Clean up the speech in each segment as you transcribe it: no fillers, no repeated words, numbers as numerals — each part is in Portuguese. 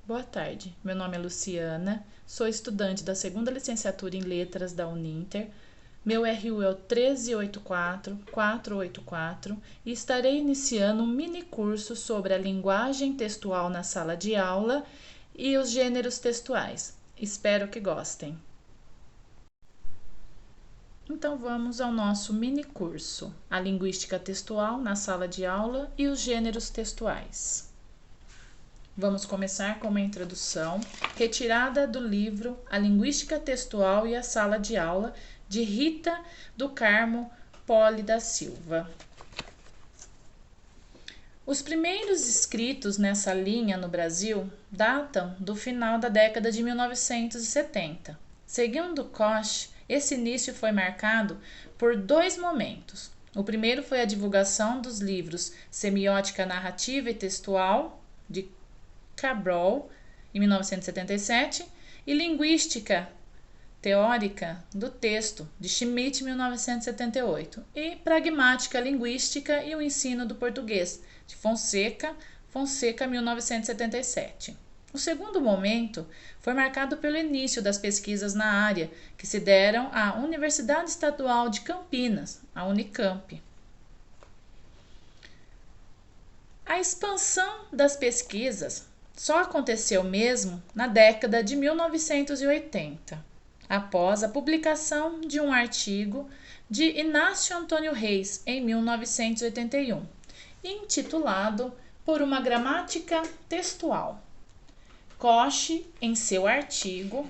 Boa tarde, meu nome é Luciana, sou estudante da segunda licenciatura em Letras da Uninter. Meu RU é o 1384484 e estarei iniciando um mini curso sobre a linguagem textual na sala de aula e os gêneros textuais. Espero que gostem. Então vamos ao nosso mini curso, a linguística textual na sala de aula e os gêneros textuais. Vamos começar com uma introdução retirada do livro A Linguística Textual e a Sala de Aula, de Rita do Carmo Poli da Silva. Os primeiros escritos nessa linha no Brasil datam do final da década de 1970. Segundo Koch, esse início foi marcado por dois momentos. O primeiro foi a divulgação dos livros Semiótica Narrativa e Textual, de Cabral, em 1977, e Linguística Teórica do Texto, de Schmidt, 1978, e Pragmática Linguística e o Ensino do Português, de Fonseca, 1977. O segundo momento foi marcado pelo início das pesquisas na área, que se deram à Universidade Estadual de Campinas, a Unicamp. A expansão das pesquisas só aconteceu mesmo na década de 1980, após a publicação de um artigo de Inácio Antônio Reis, em 1981, intitulado Por uma Gramática Textual. Koch, em seu artigo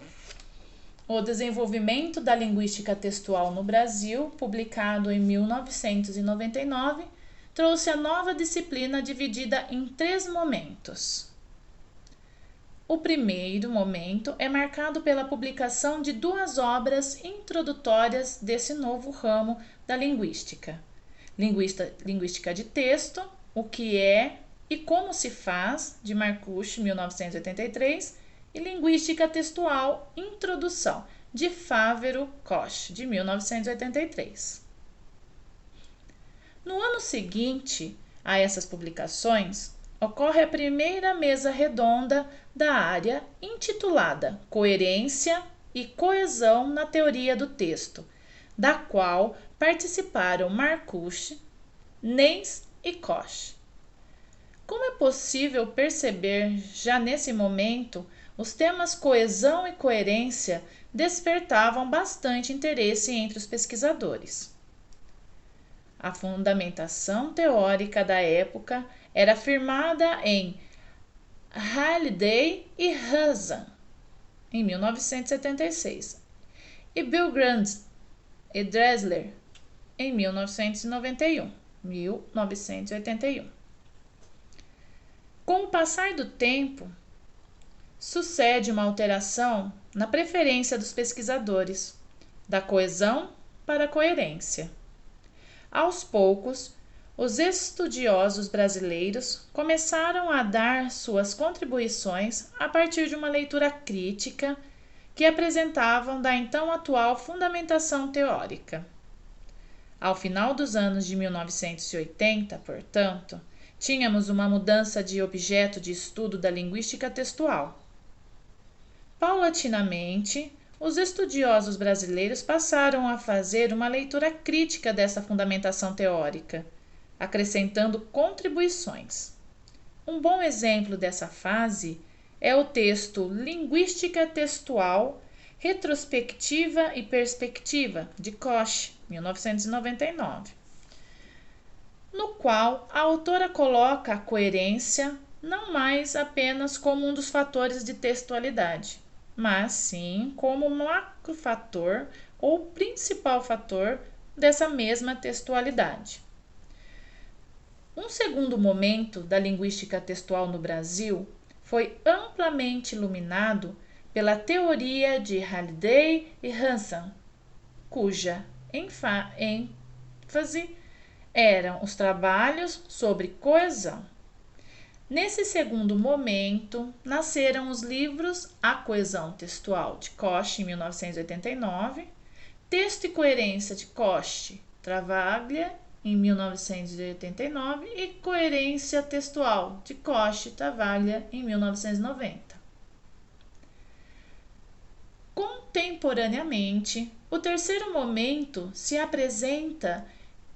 O Desenvolvimento da Linguística Textual no Brasil, publicado em 1999, trouxe a nova disciplina dividida em 3 momentos. O primeiro momento é marcado pela publicação de 2 obras introdutórias desse novo ramo da linguística. Linguística de Texto, O que é e como se faz, de Marcucci, 1983, e Linguística Textual, Introdução, de Fávero Koch, de 1983. No ano seguinte a essas publicações, ocorre a primeira mesa redonda da área, intitulada Coerência e Coesão na Teoria do Texto, da qual participaram Marcucci, Neyns e Koch. Como é possível perceber já nesse momento, os temas coesão e coerência despertavam bastante interesse entre os pesquisadores. A fundamentação teórica da época era firmada em Halliday e Hazen, em 1976, e Bilgrand e Dressler, em 1981. Com o passar do tempo, sucede uma alteração na preferência dos pesquisadores, da coesão para a coerência. Aos poucos, os estudiosos brasileiros começaram a dar suas contribuições a partir de uma leitura crítica que apresentavam da então atual fundamentação teórica. Ao final dos anos de 1980, portanto, tínhamos uma mudança de objeto de estudo da linguística textual. Paulatinamente, os estudiosos brasileiros passaram a fazer uma leitura crítica dessa fundamentação teórica, acrescentando contribuições. Um bom exemplo dessa fase é o texto Linguística Textual, Retrospectiva e Perspectiva, de Koch, 1999, no qual a autora coloca a coerência não mais apenas como um dos fatores de textualidade, mas sim como um macrofator ou principal fator dessa mesma textualidade. Um segundo momento da linguística textual no Brasil foi amplamente iluminado pela teoria de Halliday e Hazen, cuja ênfase eram os trabalhos sobre coesão. Nesse segundo momento, nasceram os livros A Coesão Textual, de Koch, em 1989, Texto e Coerência, de Koch, Travaglia, em 1989, e Coerência Textual, de Koch e Travaglia, em 1990. Contemporaneamente, o terceiro momento se apresenta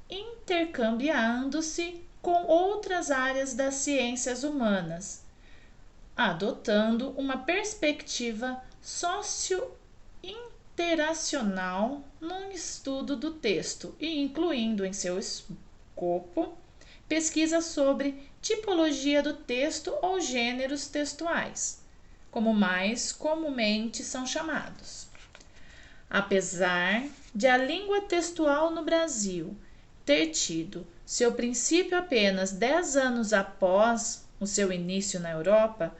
intercambiando-se com outras áreas das ciências humanas, adotando uma perspectiva socio-interacional no estudo do texto e incluindo em seu escopo pesquisa sobre tipologia do texto ou gêneros textuais, como mais comumente são chamados. Apesar de a língua textual no Brasil ter tido seu princípio apenas 10 anos após o seu início na Europa,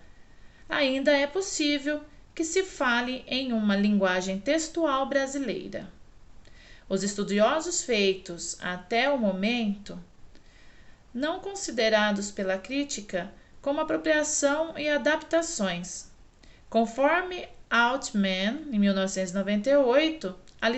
ainda é possível que se fale em uma linguagem textual brasileira. Os estudiosos feitos até o momento, não considerados pela crítica como apropriação e adaptações. Conforme Altman, em 1998, a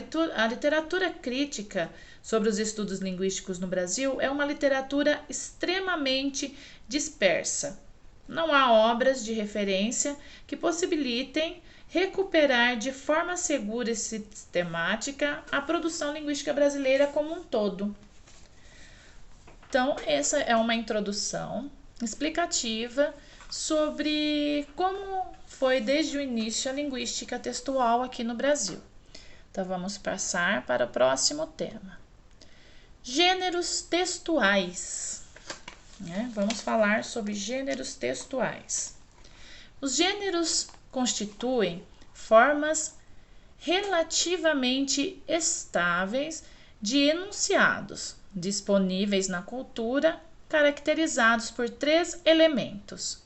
literatura crítica sobre os estudos linguísticos no Brasil é uma literatura extremamente dispersa. Não há obras de referência que possibilitem recuperar de forma segura e sistemática a produção linguística brasileira como um todo. Então, essa é uma introdução explicativa sobre como foi desde o início a linguística textual aqui no Brasil. Então, vamos passar para o próximo tema. Gêneros textuais. Vamos falar sobre gêneros textuais. Os gêneros constituem formas relativamente estáveis de enunciados, disponíveis na cultura, caracterizados por 3 elementos: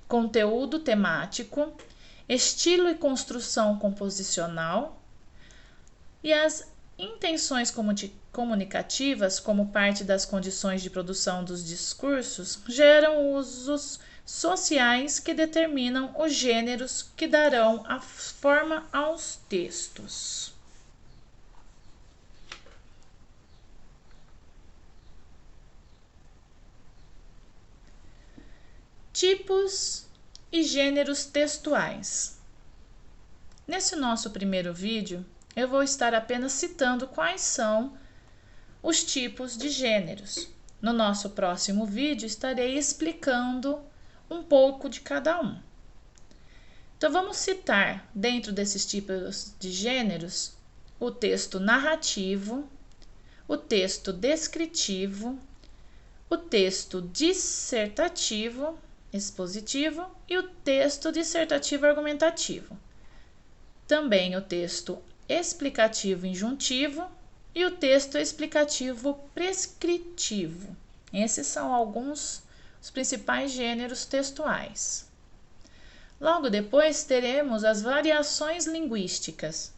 conteúdo temático, estilo e construção composicional, e as intenções comunicativas, como parte das condições de produção dos discursos, geram usos sociais que determinam os gêneros que darão a forma aos textos. Tipos e gêneros textuais. Nesse nosso primeiro vídeo, eu vou estar apenas citando quais são os tipos de gêneros. No nosso próximo vídeo, estarei explicando um pouco de cada um. Então, vamos citar, dentro desses tipos de gêneros, o texto narrativo, o texto descritivo, o texto dissertativo, expositivo e o texto dissertativo argumentativo. Também o texto explicativo injuntivo e o texto explicativo prescritivo. Esses são alguns dos principais gêneros textuais. Logo depois teremos as variações linguísticas: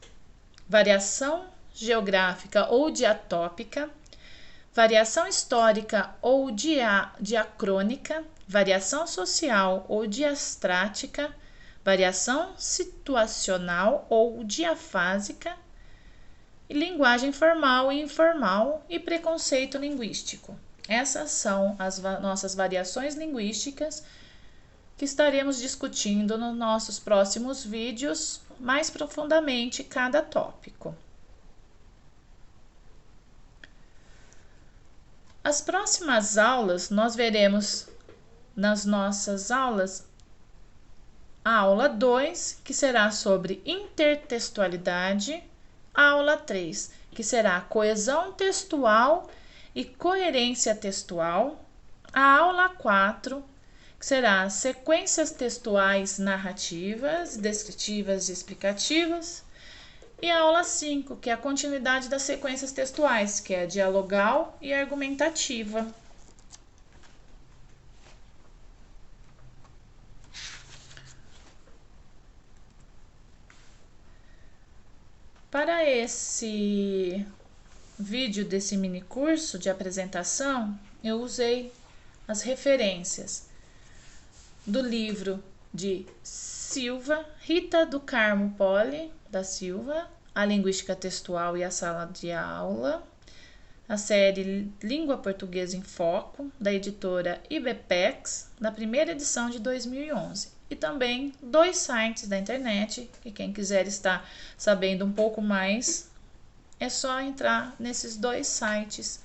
variação geográfica ou diatópica, variação histórica ou diacrônica, variação social ou diastrática, variação situacional ou diafásica, e linguagem formal e informal e preconceito linguístico. Essas são as nossas variações linguísticas que estaremos discutindo nos nossos próximos vídeos mais profundamente cada tópico. As próximas aulas nós veremos nas nossas aulas a aula 2, que será sobre intertextualidade, a aula 3, que será coesão textual e coerência textual, a aula 4, que será sequências textuais narrativas, descritivas e explicativas, e a aula 5, que é a continuidade das sequências textuais, que é dialogal e argumentativa. Para esse vídeo desse mini curso de apresentação, eu usei as referências do livro de Silva, Rita do Carmo Poli da Silva, A Linguística Textual e a Sala de Aula, a série Língua Portuguesa em Foco, da editora IBPEX, da primeira edição de 2011. E também 2 sites da internet, que quem quiser estar sabendo um pouco mais, é só entrar nesses 2 sites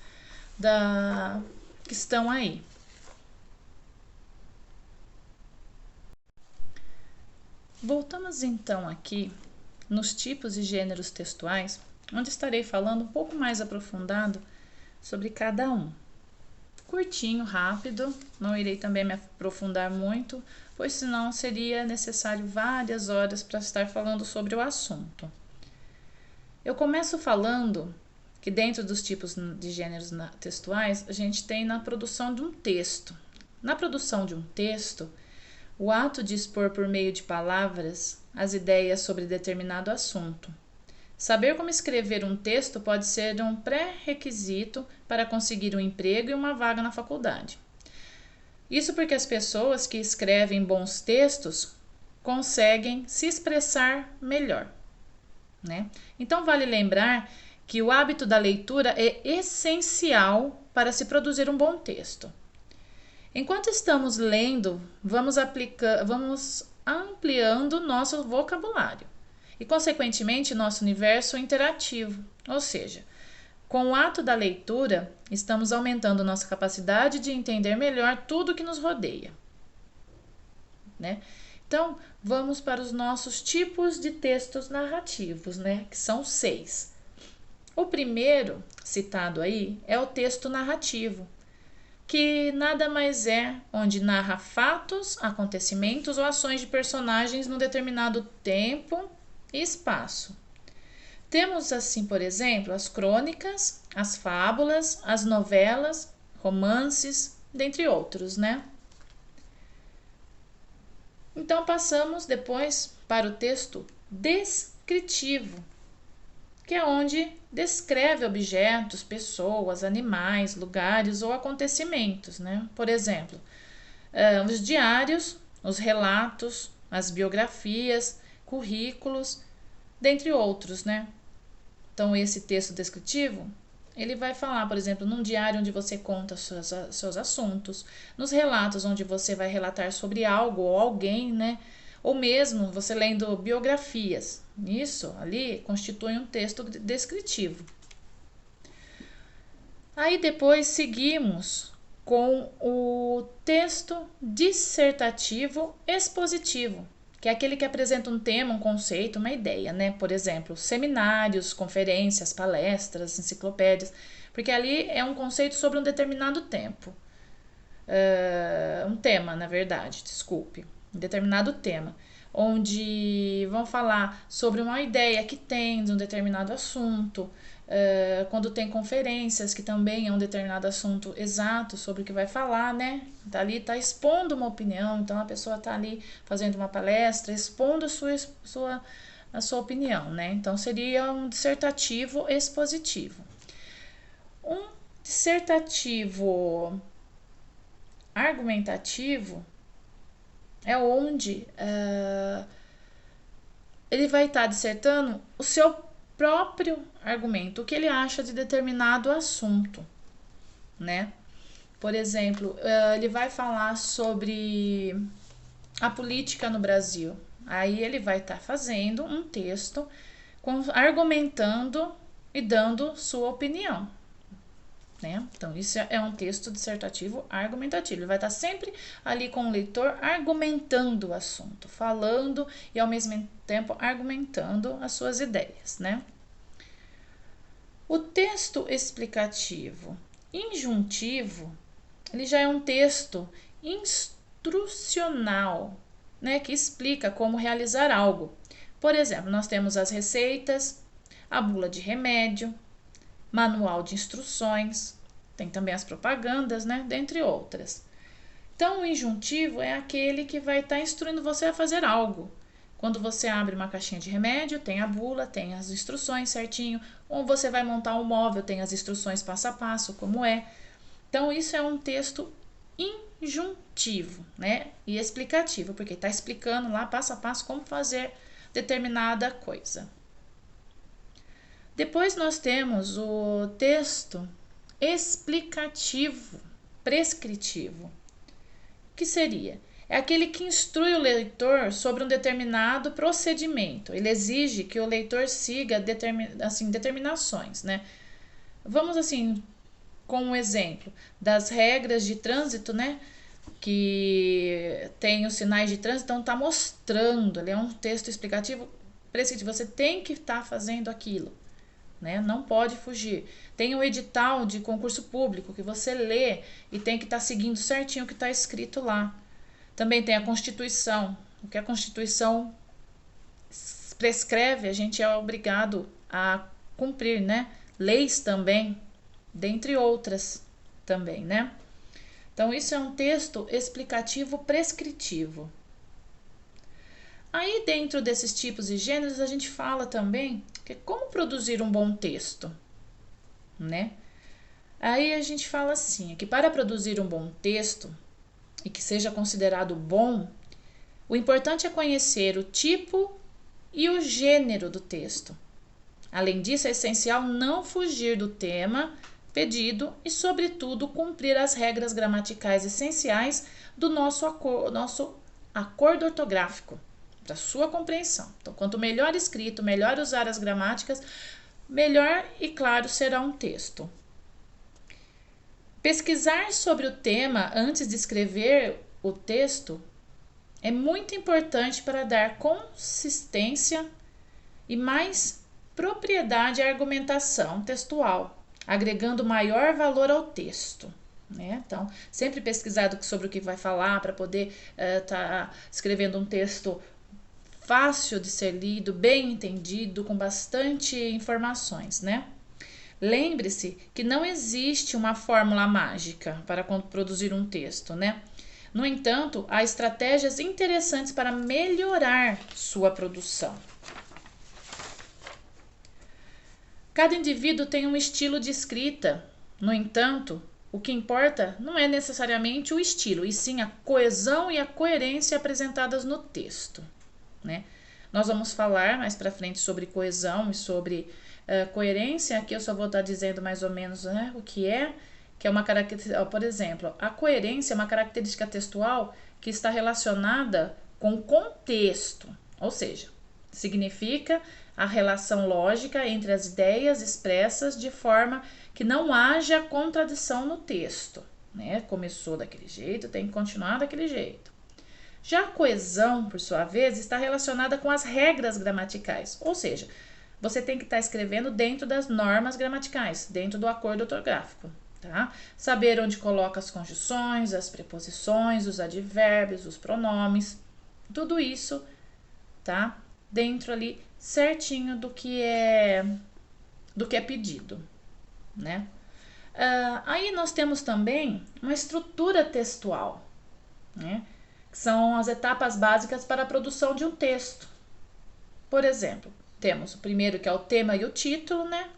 que estão aí. Voltamos então aqui nos tipos e gêneros textuais, onde estarei falando um pouco mais aprofundado sobre cada um. Curtinho, rápido, não irei também me aprofundar muito, pois senão seria necessário várias horas para estar falando sobre o assunto. Eu começo falando que dentro dos tipos de gêneros textuais, a gente tem na produção de um texto. Na produção de um texto, o ato de expor por meio de palavras as ideias sobre determinado assunto. Saber como escrever um texto pode ser um pré-requisito para conseguir um emprego e uma vaga na faculdade. Isso porque as pessoas que escrevem bons textos conseguem se expressar melhor, né? Então vale lembrar que o hábito da leitura é essencial para se produzir um bom texto. Enquanto estamos lendo, vamos ampliando nosso vocabulário e, consequentemente, nosso universo interativo. Ou seja, com o ato da leitura, estamos aumentando nossa capacidade de entender melhor tudo que nos rodeia, né? Então, vamos para os nossos tipos de textos narrativos, né? Que são 6. O primeiro, citado aí, é o texto narrativo, que nada mais é onde narra fatos, acontecimentos ou ações de personagens num determinado tempo e espaço. Temos assim, por exemplo, as crônicas, as fábulas, as novelas, romances, dentre outros, né? Então passamos depois para o texto descritivo, que é onde descreve objetos, pessoas, animais, lugares ou acontecimentos, né? Por exemplo, os diários, os relatos, as biografias, currículos, dentre outros, né? Então, esse texto descritivo, ele vai falar, por exemplo, num diário onde você conta seus assuntos, nos relatos onde você vai relatar sobre algo ou alguém, né? Ou mesmo você lendo biografias. Isso ali constitui um texto descritivo. Aí depois seguimos com o texto dissertativo expositivo, que é aquele que apresenta um tema, um conceito, uma ideia, né? Por exemplo, seminários, conferências, palestras, enciclopédias, porque ali é um conceito sobre um determinado tempo. Um tema, na verdade, desculpe, um determinado tema, onde vão falar sobre uma ideia que tem de um determinado assunto, quando tem conferências, que também é um determinado assunto exato sobre o que vai falar, né? Tá ali, tá expondo uma opinião, então a pessoa tá ali fazendo uma palestra, expondo a sua opinião, né? Então seria um dissertativo expositivo. Um dissertativo argumentativo é onde ele vai estar dissertando o seu próprio argumento, o que ele acha de determinado assunto, né? Por exemplo, ele vai falar sobre a política no Brasil. Aí ele vai estar fazendo um texto argumentando e dando sua opinião, né? Então, isso é um texto dissertativo argumentativo. Ele vai estar sempre ali com o leitor argumentando o assunto, falando e ao mesmo tempo argumentando as suas ideias, né? O texto explicativo injuntivo, ele já é um texto instrucional, né, que explica como realizar algo. Por exemplo, nós temos as receitas, a bula de remédio, manual de instruções, tem também as propagandas, né, dentre outras. Então, o injuntivo é aquele que vai estar instruindo você a fazer algo. Quando você abre uma caixinha de remédio, tem a bula, tem as instruções certinho. Ou você vai montar um móvel, tem as instruções passo a passo, como é. Então, isso é um texto injuntivo, né? E explicativo, porque está explicando lá passo a passo como fazer determinada coisa. Depois nós temos o texto explicativo, prescritivo. O que seria? É aquele que instrui o leitor sobre um determinado procedimento. Ele exige que o leitor siga determinações, né? Vamos assim, com um exemplo das regras de trânsito, né? Que tem os sinais de trânsito, então está mostrando, ele é um texto explicativo, prescritivo, você tem que estar fazendo aquilo, né? Não pode fugir. Tem o edital de concurso público que você lê e tem que estar seguindo certinho o que está escrito lá. Também tem a Constituição. O que a Constituição prescreve, a gente é obrigado a cumprir, né? Leis também, dentre outras também, né? Então, isso é um texto explicativo prescritivo. Aí, dentro desses tipos e gêneros, a gente fala também que é como produzir um bom texto, né? Aí a gente fala assim, que para produzir um bom texto e que seja considerado bom, o importante é conhecer o tipo e o gênero do texto. Além disso, é essencial não fugir do tema pedido e, sobretudo, cumprir as regras gramaticais essenciais do nosso acordo ortográfico, para sua compreensão. Então, quanto melhor escrito, melhor usar as gramáticas, melhor e claro será um texto. Pesquisar sobre o tema antes de escrever o texto é muito importante para dar consistência e mais propriedade à argumentação textual, agregando maior valor ao texto, né? Então, sempre pesquisar sobre o que vai falar para poder estar escrevendo um texto fácil de ser lido, bem entendido, com bastante informações, né? Lembre-se que não existe uma fórmula mágica para produzir um texto, né? No entanto, há estratégias interessantes para melhorar sua produção. Cada indivíduo tem um estilo de escrita. No entanto, o que importa não é necessariamente o estilo, e sim a coesão e a coerência apresentadas no texto, né? Nós vamos falar mais para frente sobre coesão e sobre coerência. Aqui eu só vou estar dizendo mais ou menos, né, o que é uma característica. Por exemplo, a coerência é uma característica textual que está relacionada com o contexto, ou seja, significa a relação lógica entre as ideias expressas de forma que não haja contradição no texto, né? Começou daquele jeito, tem que continuar daquele jeito. Já a coesão, por sua vez, está relacionada com as regras gramaticais, ou seja, você tem que estar escrevendo dentro das normas gramaticais, dentro do acordo ortográfico, tá? Saber onde coloca as conjunções, as preposições, os advérbios, os pronomes, tudo isso, tá? Dentro ali certinho do que é pedido, né? Aí nós temos também uma estrutura textual, né? Que são as etapas básicas para a produção de um texto. Por exemplo, temos o primeiro, que é o tema e o título, né?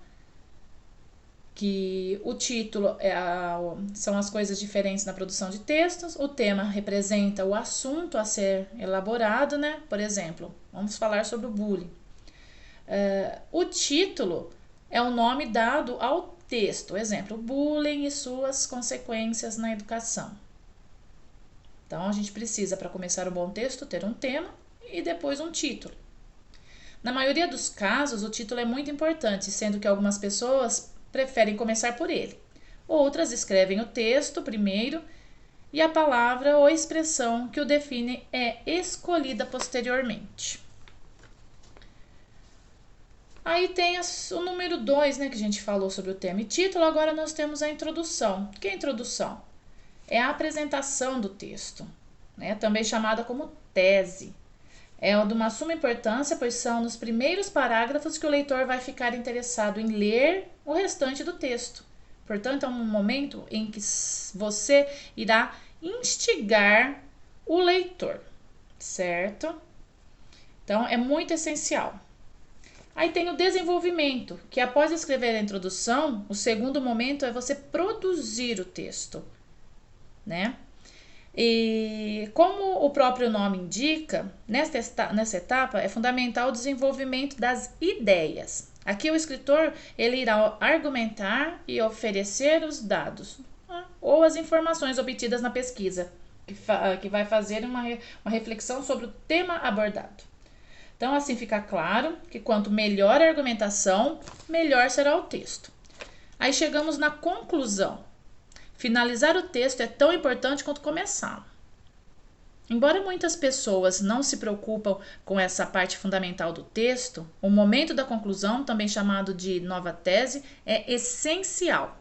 Que o título são as coisas diferentes na produção de textos, o tema representa o assunto a ser elaborado, né? Por exemplo, vamos falar sobre o bullying. O título é o nome dado ao texto, exemplo, bullying e suas consequências na educação. Então, a gente precisa, para começar um bom texto, ter um tema e depois um título. Na maioria dos casos, o título é muito importante, sendo que algumas pessoas preferem começar por ele. Outras escrevem o texto primeiro e a palavra ou expressão que o define é escolhida posteriormente. Aí tem o número 2, né, que a gente falou sobre o tema e título. Agora nós temos a introdução. O que é a introdução? É a apresentação do texto, né, também chamada como tese. É de uma suma importância, pois são nos primeiros parágrafos que o leitor vai ficar interessado em ler o restante do texto. Portanto, é um momento em que você irá instigar o leitor, certo? Então, é muito essencial. Aí tem o desenvolvimento, que após escrever a introdução, o segundo momento é você produzir o texto, né? E como o próprio nome indica, nessa etapa é fundamental o desenvolvimento das ideias. Aqui o escritor ele irá argumentar e oferecer os dados, né, ou as informações obtidas na pesquisa, que vai fazer uma reflexão sobre o tema abordado. Então, assim fica claro que quanto melhor a argumentação, melhor será o texto. Aí chegamos na conclusão. Finalizar o texto é tão importante quanto começá-lo. Embora muitas pessoas não se preocupam com essa parte fundamental do texto, o momento da conclusão, também chamado de nova tese, é essencial.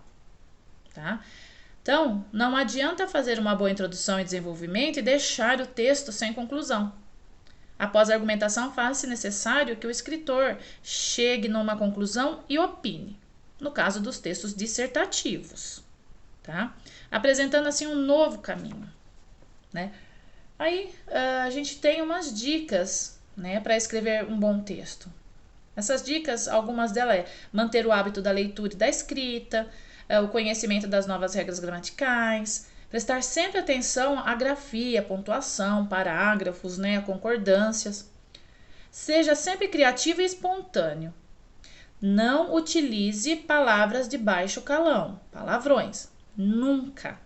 Tá? Então, não adianta fazer uma boa introdução e desenvolvimento e deixar o texto sem conclusão. Após a argumentação, faz-se necessário que o escritor chegue numa conclusão e opine, no caso dos textos dissertativos, tá? Apresentando assim um novo caminho, né? Aí a gente tem umas dicas, né, para escrever um bom texto. Essas dicas, algumas delas é manter o hábito da leitura e da escrita, o conhecimento das novas regras gramaticais, prestar sempre atenção à grafia, pontuação, parágrafos, né, concordâncias. Seja sempre criativo e espontâneo. Não utilize palavras de baixo calão, palavrões. Nunca.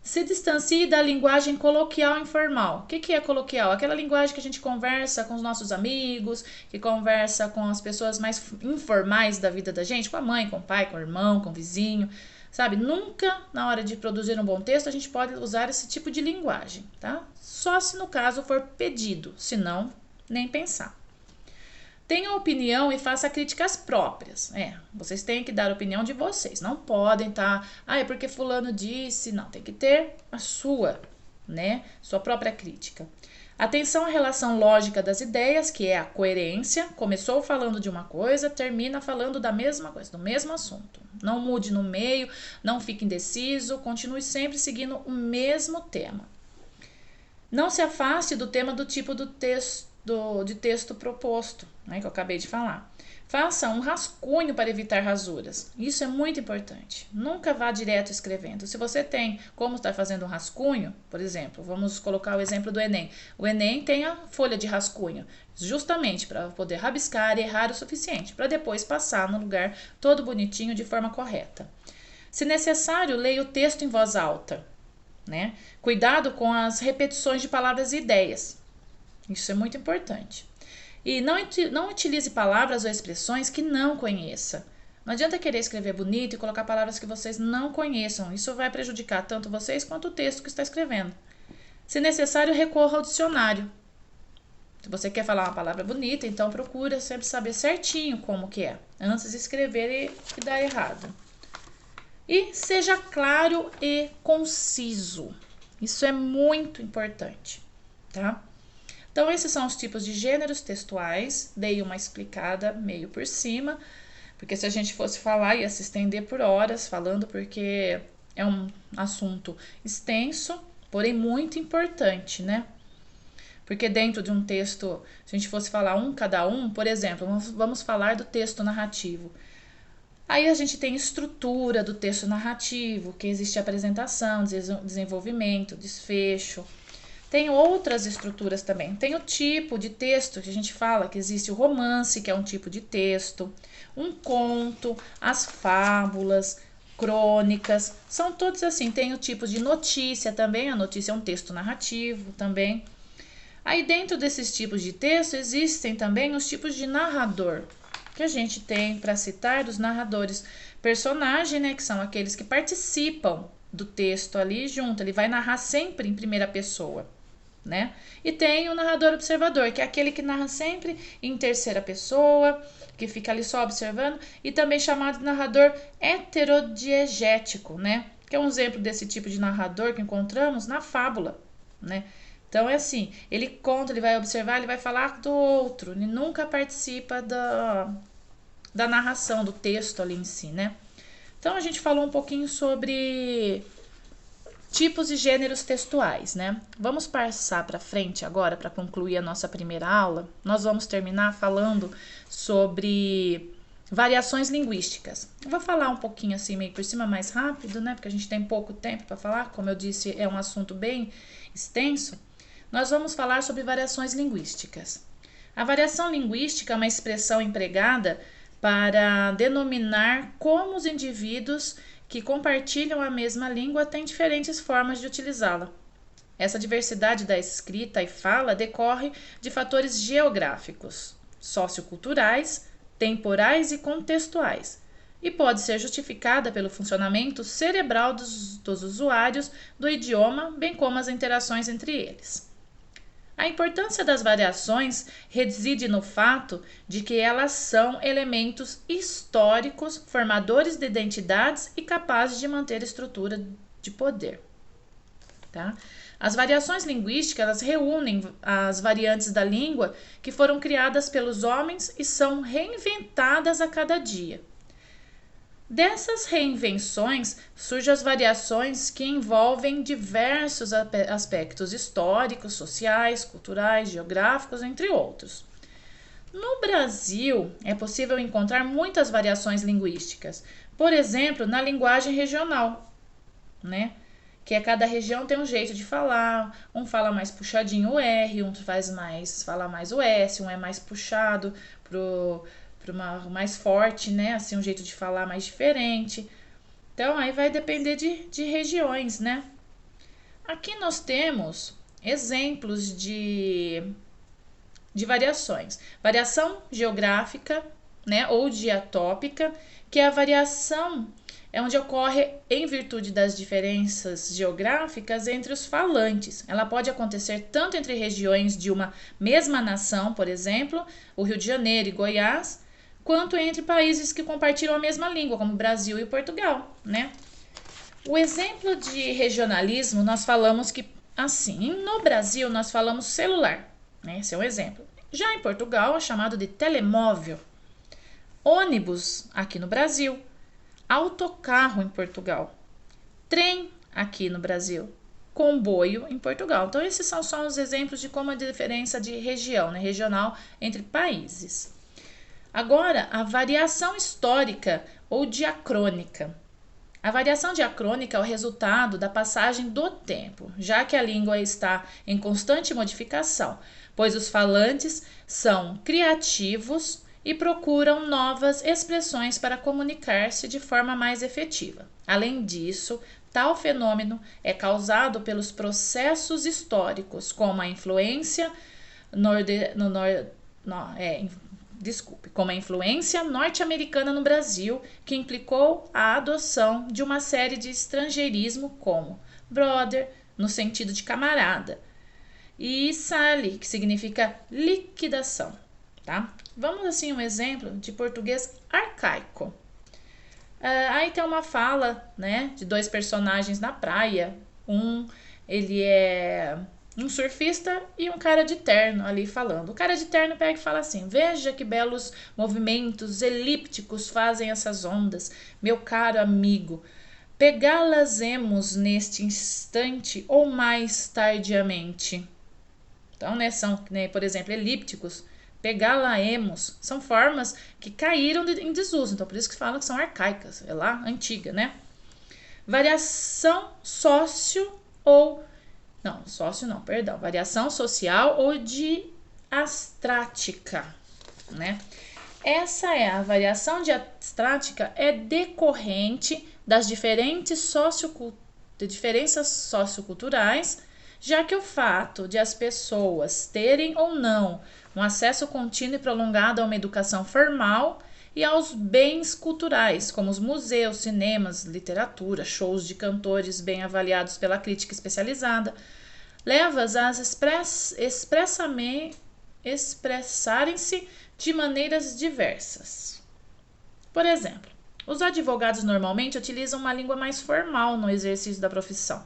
Se distancie da linguagem coloquial e informal. O que é coloquial? Aquela linguagem que a gente conversa com os nossos amigos, que conversa com as pessoas mais informais da vida da gente, com a mãe, com o pai, com o irmão, com o vizinho. Sabe, nunca na hora de produzir um bom texto a gente pode usar esse tipo de linguagem, tá? Só se no caso for pedido, senão nem pensar. Tenha opinião e faça críticas próprias. Vocês têm que dar a opinião de vocês, não podem é porque fulano disse, não, tem que ter a sua, né? Sua própria crítica. Atenção à relação lógica das ideias, que é a coerência. Começou falando de uma coisa, termina falando da mesma coisa, do mesmo assunto. Não mude no meio, não fique indeciso, continue sempre seguindo o mesmo tema. Não se afaste do tema do tipo de texto proposto, né, que eu acabei de falar. Faça um rascunho para evitar rasuras. Isso é muito importante. Nunca vá direto escrevendo. Se você tem como estar fazendo um rascunho, por exemplo, vamos colocar o exemplo do Enem. O Enem tem a folha de rascunho, justamente para poder rabiscar e errar o suficiente, para depois passar no lugar todo bonitinho de forma correta. Se necessário, leia o texto em voz alta, né? Cuidado com as repetições de palavras e ideias. Isso é muito importante. E não utilize palavras ou expressões que não conheça. Não adianta querer escrever bonito e colocar palavras que vocês não conheçam. Isso vai prejudicar tanto vocês quanto o texto que está escrevendo. Se necessário, recorra ao dicionário. Se você quer falar uma palavra bonita, então procura sempre saber certinho como que é, antes de escrever e dar errado. E seja claro e conciso. Isso é muito importante, tá? Então, esses são os tipos de gêneros textuais. Dei uma explicada meio por cima, porque se a gente fosse falar, ia se estender por horas falando, porque é um assunto extenso, porém muito importante, né? Porque dentro de um texto, se a gente fosse falar cada um, por exemplo, vamos falar do texto narrativo. Aí a gente tem estrutura do texto narrativo, que existe apresentação, desenvolvimento, desfecho. Tem outras estruturas também. Tem o tipo de texto que a gente fala, que existe o romance, que é um tipo de texto, um conto, as fábulas, crônicas, são todos assim. Tem o tipo de notícia também, a notícia é um texto narrativo também. Aí dentro desses tipos de texto existem também os tipos de narrador, que a gente tem para citar dos narradores. Personagem, né, que são aqueles que participam do texto ali junto, ele vai narrar sempre em primeira pessoa, né? E tem o narrador observador, que é aquele que narra sempre em terceira pessoa, que fica ali só observando, e também chamado de narrador heterodiegético, né? Que é um exemplo desse tipo de narrador que encontramos na fábula, né? Então é assim, ele conta, ele vai observar, ele vai falar do outro, ele nunca participa da narração, do texto ali em si, né? Então a gente falou um pouquinho sobre tipos e gêneros textuais, né? Vamos passar para frente agora para concluir a nossa primeira aula. Nós vamos terminar falando sobre variações linguísticas. Eu vou falar um pouquinho assim meio por cima mais rápido, né? Porque a gente tem pouco tempo para falar, como eu disse, é um assunto bem extenso. Nós vamos falar sobre variações linguísticas. A variação linguística é uma expressão empregada para denominar como os indivíduos que compartilham a mesma língua têm diferentes formas de utilizá-la. Essa diversidade da escrita e fala decorre de fatores geográficos, socioculturais, temporais e contextuais, e pode ser justificada pelo funcionamento cerebral dos usuários do idioma, bem como as interações entre eles. A importância das variações reside no fato de que elas são elementos históricos, formadores de identidades e capazes de manter estrutura de poder. Tá? As variações linguísticas elas reúnem as variantes da língua que foram criadas pelos homens e são reinventadas a cada dia. Dessas reinvenções surgem as variações que envolvem diversos aspectos históricos, sociais, culturais, geográficos, entre outros. No Brasil, é possível encontrar muitas variações linguísticas, por exemplo, na linguagem regional, né? Que cada região tem um jeito de falar, um fala mais puxadinho o R, um fala mais o S, um é mais puxado pro mais forte, né? Assim, um jeito de falar mais diferente. Então, aí vai depender de regiões, né? Aqui nós temos exemplos de variações. Variação geográfica, né? Ou diatópica, que é a variação é onde ocorre em virtude das diferenças geográficas entre os falantes. Ela pode acontecer tanto entre regiões de uma mesma nação, por exemplo, o Rio de Janeiro e Goiás, quanto entre países que compartilham a mesma língua, como o Brasil e Portugal, né? O exemplo de regionalismo, nós falamos que, assim, no Brasil nós falamos celular, né? Esse é um exemplo. Já em Portugal é chamado de telemóvel. Ônibus, aqui no Brasil. Autocarro em Portugal. Trem, aqui no Brasil. Comboio em Portugal. Então, esses são só os exemplos de como a diferença de região, né? Regional, entre países. Agora, a variação histórica ou diacrônica. A variação diacrônica é o resultado da passagem do tempo, já que a língua está em constante modificação, pois os falantes são criativos e procuram novas expressões para comunicar-se de forma mais efetiva. Além disso, tal fenômeno é causado pelos processos históricos, como a influência como a influência norte-americana no Brasil, que implicou a adoção de uma série de estrangeirismo como brother, no sentido de camarada, e sali, que significa liquidação. Tá? Vamos assim um exemplo de português arcaico. Aí tem uma fala, né, de dois personagens na praia. Ele é um surfista e um cara de terno ali falando. O cara de terno pega e fala assim: veja que belos movimentos elípticos fazem essas ondas, meu caro amigo. Pegá-las-emos neste instante ou mais tardiamente. Então, né, são, né, por exemplo, elípticos. Pegá-la-emos são formas que caíram em desuso, então por isso que falam que são arcaicas, é lá antiga, né? Variação variação social ou diastrática, né? Essa é a variação diastrática, é decorrente das diferenças socioculturais, já que o fato de as pessoas terem ou não um acesso contínuo e prolongado a uma educação formal e aos bens culturais, como os museus, cinemas, literatura, shows de cantores bem avaliados pela crítica especializada, leva-as a expressarem-se de maneiras diversas. Por exemplo, os advogados normalmente utilizam uma língua mais formal no exercício da profissão,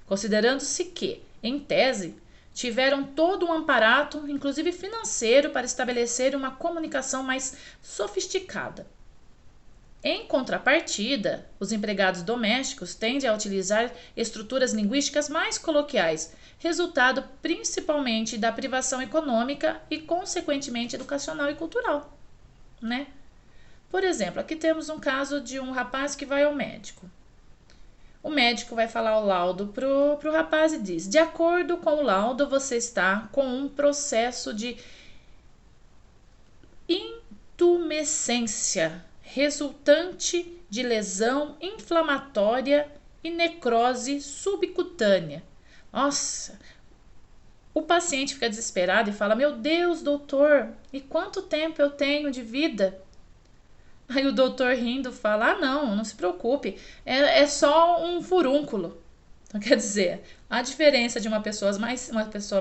considerando-se que, em tese, tiveram todo um aparato, inclusive financeiro, para estabelecer uma comunicação mais sofisticada. Em contrapartida, os empregados domésticos tendem a utilizar estruturas linguísticas mais coloquiais, resultado principalmente da privação econômica e, consequentemente, educacional e cultural, né? Por exemplo, aqui temos um caso de um rapaz que vai ao médico. O médico vai falar o laudo pro rapaz e diz: de acordo com o laudo, você está com um processo de tumescência, resultante de lesão inflamatória e necrose subcutânea. Nossa, o paciente fica desesperado e fala: meu Deus, doutor, e quanto tempo eu tenho de vida? Aí o doutor rindo fala: ah, não se preocupe, é só um furúnculo. Então, quer dizer, a diferença de uma pessoa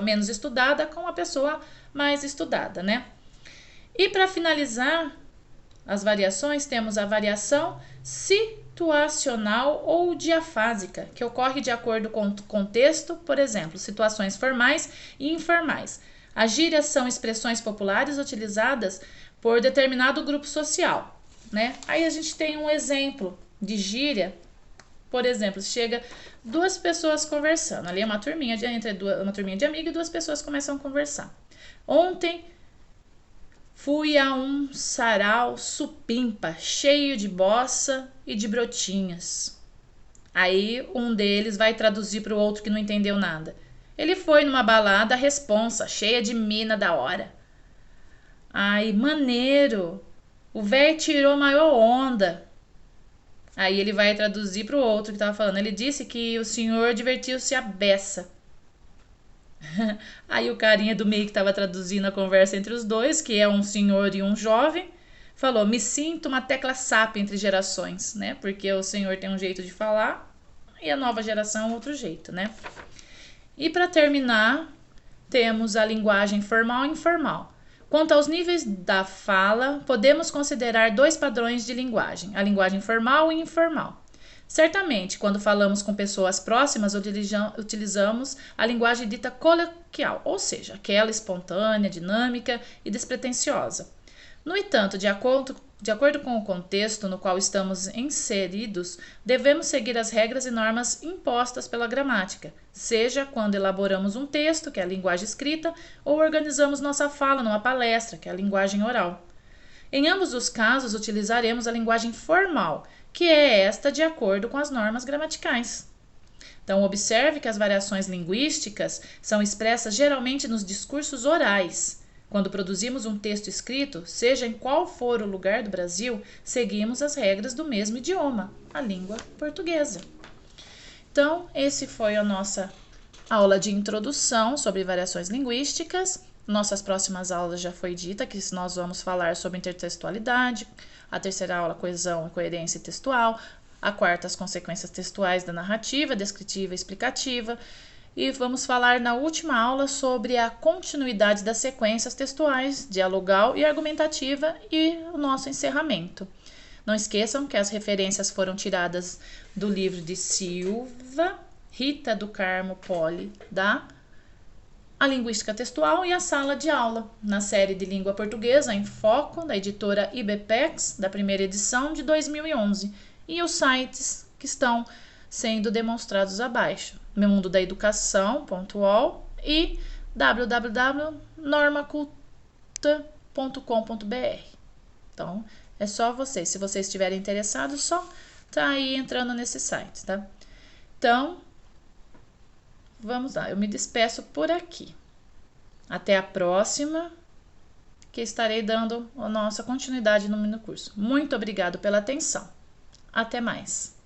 menos estudada com uma pessoa mais estudada, né? E para finalizar as variações, temos a variação situacional ou diafásica, que ocorre de acordo com o contexto, por exemplo, situações formais e informais. As gírias são expressões populares utilizadas por determinado grupo social, né? Aí a gente tem um exemplo de gíria. Por exemplo, chega duas pessoas conversando, ali é uma turminha de amigos e duas pessoas começam a conversar. Ontem fui a um sarau supimpa, cheio de bossa e de brotinhas. Aí um deles vai traduzir para o outro que não entendeu nada. Ele foi numa balada responsa, cheia de mina da hora. Ai, maneiro, o véi tirou maior onda. Aí ele vai traduzir para o outro que estava falando. Ele disse que o senhor divertiu-se a beça. Aí o carinha do meio que estava traduzindo a conversa entre os dois, que é um senhor e um jovem, falou: me sinto uma tecla SAP entre gerações, né? Porque o senhor tem um jeito de falar e a nova geração outro jeito, né? E para terminar, temos a linguagem formal e informal. Quanto aos níveis da fala, podemos considerar dois padrões de linguagem, a linguagem formal e informal. Certamente, quando falamos com pessoas próximas, utilizamos a linguagem dita coloquial, ou seja, aquela espontânea, dinâmica e despretensiosa. No entanto, de acordo com o contexto no qual estamos inseridos, devemos seguir as regras e normas impostas pela gramática, seja quando elaboramos um texto, que é a linguagem escrita, ou organizamos nossa fala numa palestra, que é a linguagem oral. Em ambos os casos, utilizaremos a linguagem formal, que é esta de acordo com as normas gramaticais. Então, observe que as variações linguísticas são expressas geralmente nos discursos orais. Quando produzimos um texto escrito, seja em qual for o lugar do Brasil, seguimos as regras do mesmo idioma, a língua portuguesa. Então, esse foi a nossa aula de introdução sobre variações linguísticas. Nossas próximas aulas já foi dita que nós vamos falar sobre intertextualidade, a terceira aula, coesão e coerência textual, a quarta, as consequências textuais da narrativa, descritiva e explicativa, e vamos falar na última aula sobre a continuidade das sequências textuais, dialogal e argumentativa e o nosso encerramento. Não esqueçam que as referências foram tiradas do livro de Silva, Rita do Carmo Poli, A Linguística Textual e a Sala de Aula, na série de Língua Portuguesa em Foco, da editora IBPEX, da primeira edição de 2011, e os sites que estão sendo demonstrados abaixo, memundodaeducação.ol e www.normaculta.com.br. Então, é só vocês, se vocês estiverem interessados, só tá aí entrando nesse site, tá? Então, vamos lá, eu me despeço por aqui. Até a próxima, que estarei dando a nossa continuidade no mini curso. Muito obrigado pela atenção. Até mais.